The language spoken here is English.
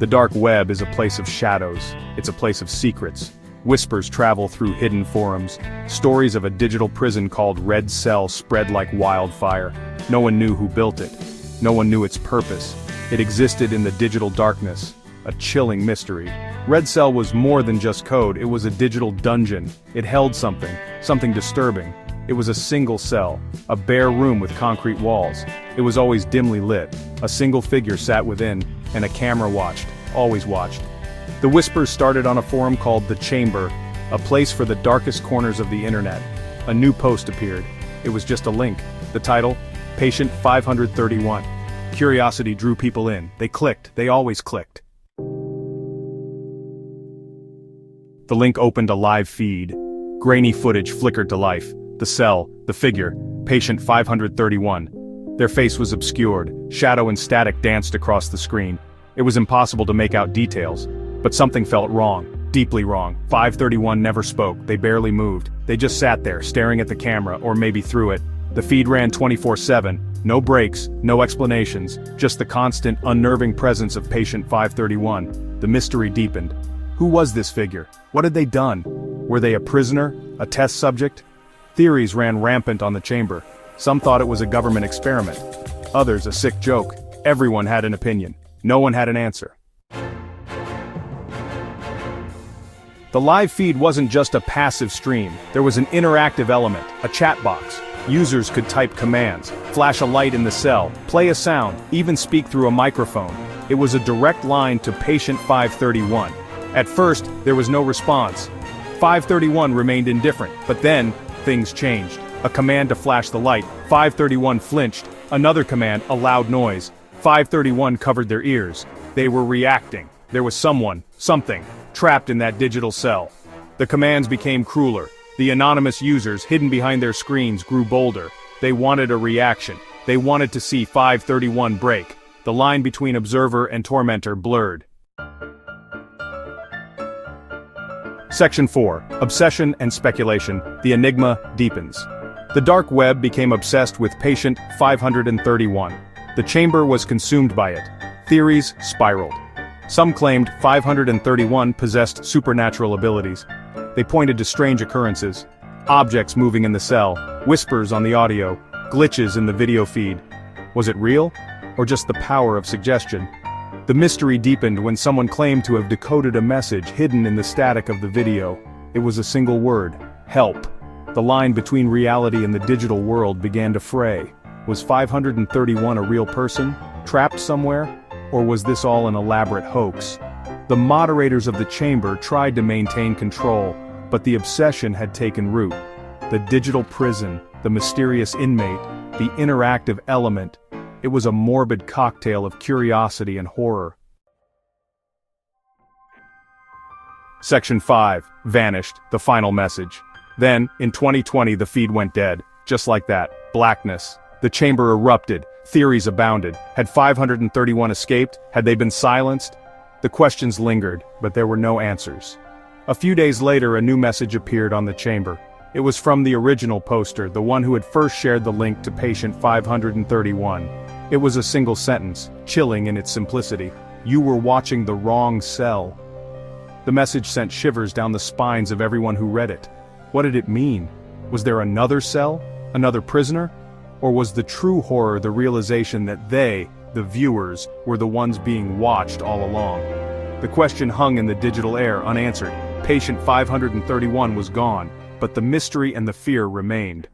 The dark web is a place of shadows, it's a place of secrets. Whispers travel through hidden forums. Stories of a digital prison called Red Cell spread like wildfire. No one knew who built it. No one knew its purpose. It existed in the digital darkness, a chilling mystery. Red Cell was more than just code, it was a digital dungeon. It held something disturbing. It was a single cell, a bare room with concrete walls. It was always dimly lit. A single figure sat within, and a camera watched, always watched. The whispers started on a forum called The Chamber, a place for the darkest corners of the internet. A new post appeared. It was just a link. The title, Patient 531. Curiosity drew people in. They clicked, they always clicked. The link opened a live feed. Grainy footage flickered to life. The cell, the figure, Patient 531. Their face was obscured, shadow and static danced across the screen. It was impossible to make out details, but something felt wrong, deeply wrong. 531 never spoke, they barely moved. They just sat there, staring at the camera, or maybe through it. The feed ran 24/7, no breaks, no explanations, just the constant, unnerving presence of Patient 531. The mystery deepened. Who was this figure? What had they done? Were they a prisoner? A test subject? Theories ran rampant on the chamber. Some thought it was a government experiment. Others a sick joke. Everyone had an opinion. No one had an answer. The live feed wasn't just a passive stream. There was an interactive element, a chat box. Users could type commands, flash a light in the cell, play a sound, even speak through a microphone. It was a direct line to Patient 531. At first, there was no response. 531 remained indifferent, but then, things changed. A command to flash the light, 531 flinched. Another command, a loud noise. 531 covered their ears. They were reacting. There was someone, something, trapped in that digital cell. The commands became crueler. The anonymous users hidden behind their screens grew bolder. They wanted a reaction. They wanted to see 531 break. The line between observer and tormentor blurred. Section 4. Obsession and Speculation. The Enigma Deepens. The dark web became obsessed with Patient 531. The chamber was consumed by it. Theories spiraled. Some claimed 531 possessed supernatural abilities. They pointed to strange occurrences. Objects moving in the cell, whispers on the audio, glitches in the video feed. Was it real? Or just the power of suggestion? The mystery deepened when someone claimed to have decoded a message hidden in the static of the video. It was a single word: help. The line between reality and the digital world began to fray. Was 531 a real person, trapped somewhere? Or was this all an elaborate hoax? The moderators of the chamber tried to maintain control, but the obsession had taken root. The digital prison, the mysterious inmate, the interactive element. It was a morbid cocktail of curiosity and horror. Section 5. Vanished, the final message. Then, in 2020 the feed went dead. Just like that. Blackness. The chamber erupted. Theories abounded. Had 531 escaped? Had they been silenced? The questions lingered, but there were no answers. A few days later a new message appeared on the chamber. It was from the original poster, the one who had first shared the link to Patient 531. It was a single sentence, chilling in its simplicity. You were watching the wrong cell. The message sent shivers down the spines of everyone who read it. What did it mean? Was there another cell? Another prisoner? Or was the true horror the realization that they, the viewers, were the ones being watched all along? The question hung in the digital air unanswered. Patient 531 was gone, but the mystery and the fear remained.